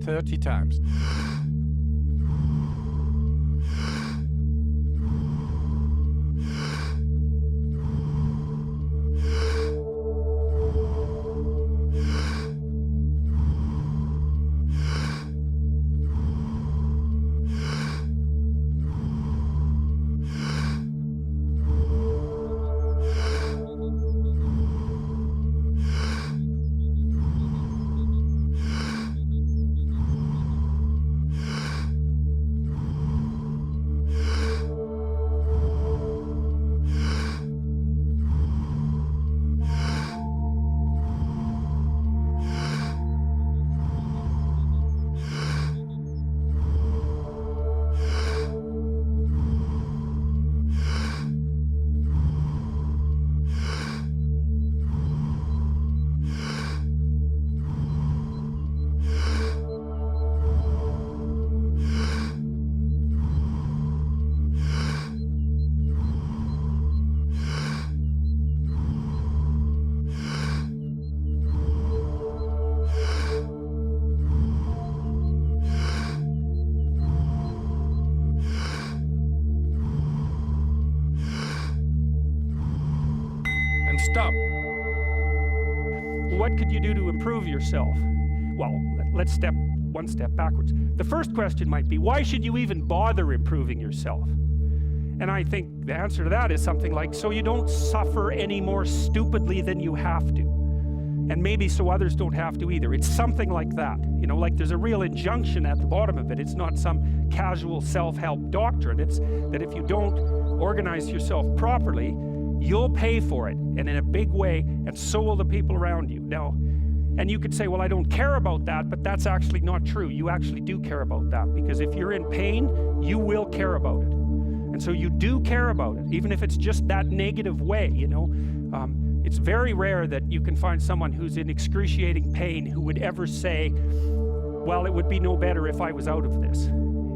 30 times. And stop. What could you do to improve yourself? Well, let's step one step backwards. The first question might be, why should you even bother improving yourself? And I think the answer to that is something like, so you don't suffer any more stupidly than you have to. And maybe so others don't have to either. It's something like that. You know, like there's a real injunction at the bottom of it. It's not some casual self-help doctrine. It's that if you don't organize yourself properly, you'll pay for it, and in a big way, and so will the people around you. Now, and you could say, well, I don't care about that, but that's actually not true. You actually do care about that, because if you're in pain, you will care about it. And so you do care about it, even if it's just that negative way, you know. It's very rare that you can find someone who's in excruciating pain who would ever say, well, it would be no better if I was out of this.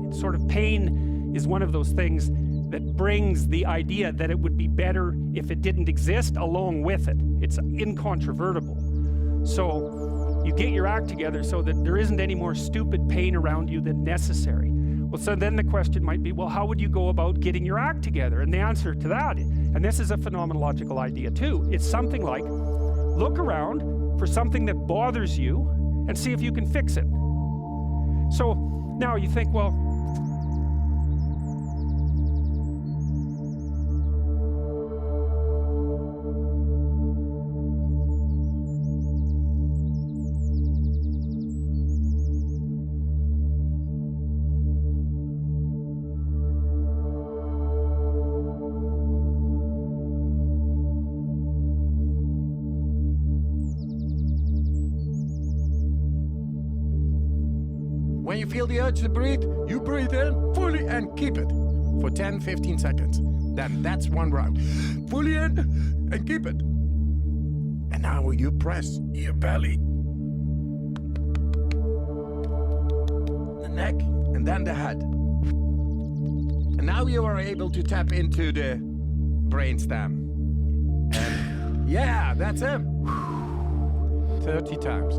It's sort of, pain is one of those things that brings the idea that it would be better if it didn't exist along with it. It's incontrovertible. So you get your act together so that there isn't any more stupid pain around you than necessary. Well, so then the question might be, well, how would you go about getting your act together? And the answer to that, and this is a phenomenological idea too, it's something like, look around for something that bothers you and see if you can fix it. So now you think, well, when you feel the urge to breathe, you breathe in fully and keep it for 10-15 seconds. Then that's one round. Fully in and keep it. And now you press your belly, the neck, and then the head. And now you are able to tap into the brainstem. And yeah, that's it. 30 times.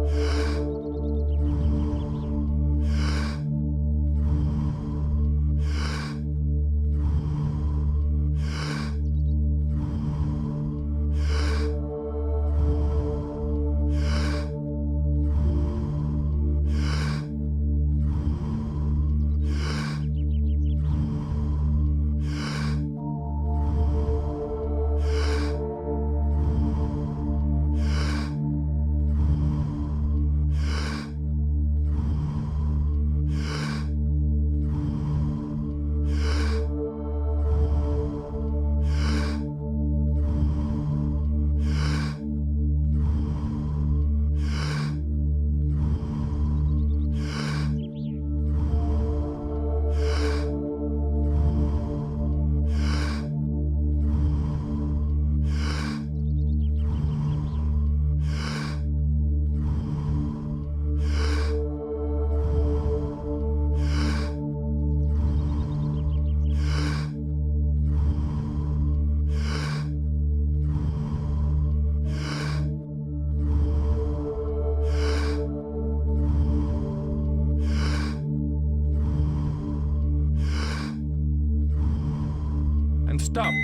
stop.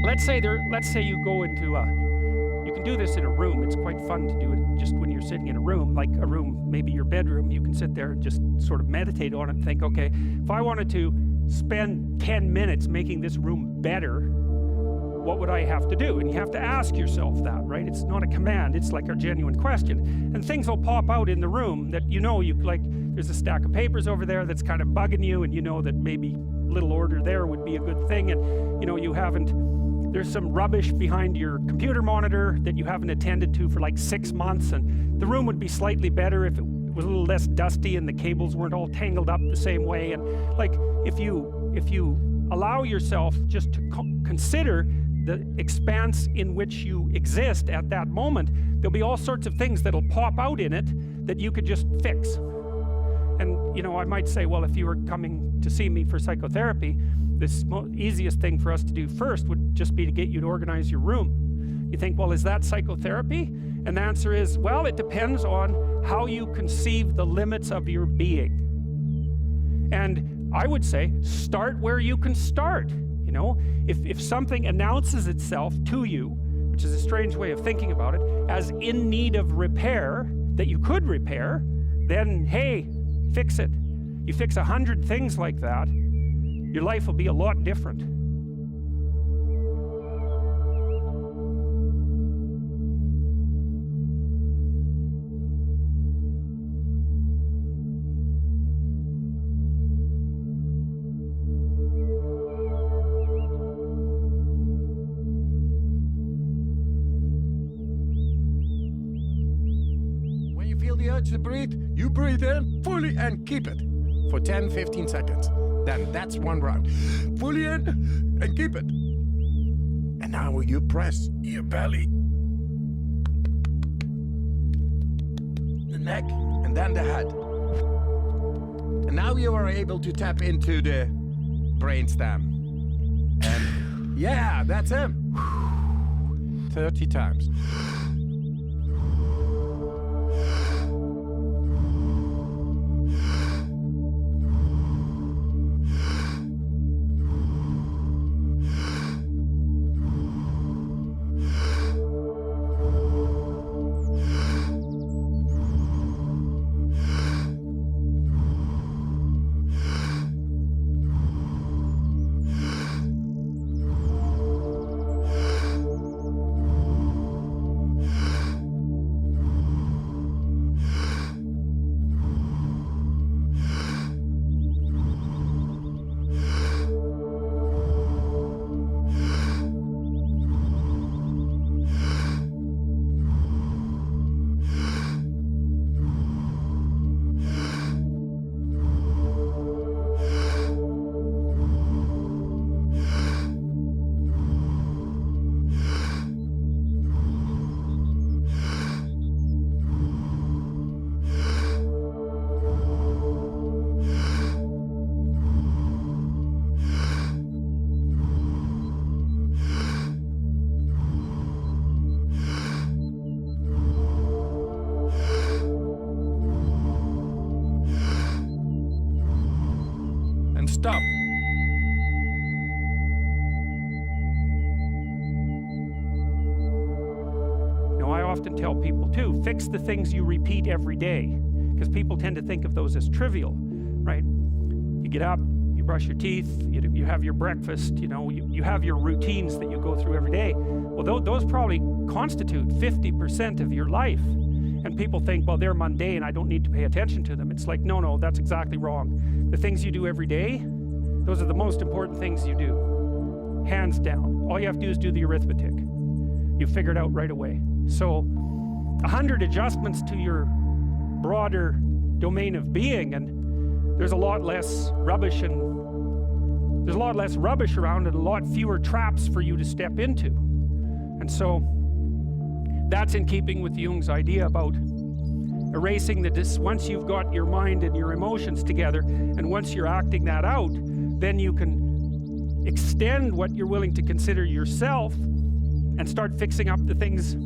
Let's say you go into you can do this in a room. It's quite fun to do it just when you're sitting in a room, like a room, maybe your bedroom. You can sit there and just sort of meditate on it and think, okay, if I wanted to spend 10 minutes making this room better, what would I have to do? And you have to ask yourself that, right? It's not a command, it's like a genuine question. And things will pop out in the room that you like, there's a stack of papers over there that's kind of bugging you, and you know that maybe a little order there would be a good thing, and there's some rubbish behind your computer monitor that you haven't attended to for like 6 months, and the room would be slightly better if it was a little less dusty and the cables weren't all tangled up the same way. And like, if you allow yourself just to consider the expanse in which you exist at that moment, there'll be all sorts of things that'll pop out in it that you could just fix. And I might say, well, if you were coming to see me for psychotherapy, this easiest thing for us to do first would just be to get you to organize your room. You think, well, is that psychotherapy? And the answer is, well, it depends on how you conceive the limits of your being. And I would say, start where you can start. If something announces itself to you, which is a strange way of thinking about it, as in need of repair, that you could repair, then, hey, fix it. You fix 100 things like that, your life will be a lot different. When you feel the urge to breathe, you breathe in fully and keep it for 10-15 seconds. Then that's one round. Fully in and keep it. And now you press your belly, the neck, and then the head. And now you are able to tap into the brainstem. And yeah, that's him. 30 times. Stop. I often tell people too, fix the things you repeat every day, because people tend to think of those as trivial, right? You get up, you brush your teeth, you have your breakfast, you have your routines that you go through every day. Well, those probably constitute 50% of your life. And people think, well, they're mundane, I don't need to pay attention to them. It's like, no, that's exactly wrong. The things you do every day, those are the most important things you do. Hands down. All you have to do is do the arithmetic. You figure it out right away. So 100 adjustments to your broader domain of being, and there's a lot less rubbish around, and a lot fewer traps for you to step into. And so that's in keeping with Jung's idea about erasing once you've got your mind and your emotions together, and once you're acting that out, then you can extend what you're willing to consider yourself and start fixing up the things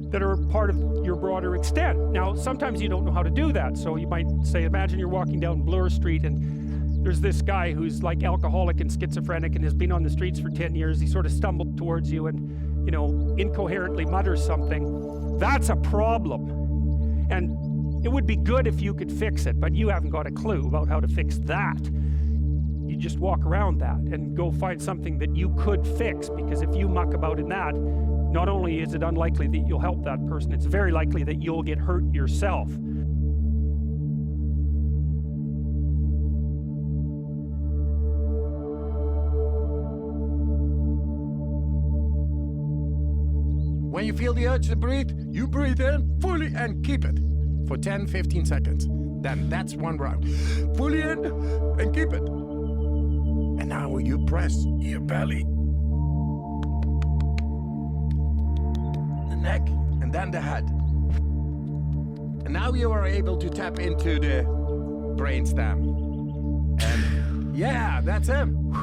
that are part of your broader extent. Now, sometimes you don't know how to do that, so you might say, imagine you're walking down Bloor Street and There's this guy who's like alcoholic and schizophrenic and has been on the streets for 10 years. He sort of stumbled towards you and, you know, incoherently mutters something. That's a problem. And it would be good if you could fix it, but you haven't got a clue about how to fix that. You just walk around that and go find something that you could fix, because if you muck about in that, not only is it unlikely that you'll help that person, it's very likely that you'll get hurt yourself. When you feel the urge to breathe, you breathe in fully and keep it for 10-15 seconds. Then that's one round. Fully in and keep it. And now you press your belly, the neck, and then the head. And now you are able to tap into the brainstem. And yeah, that's him.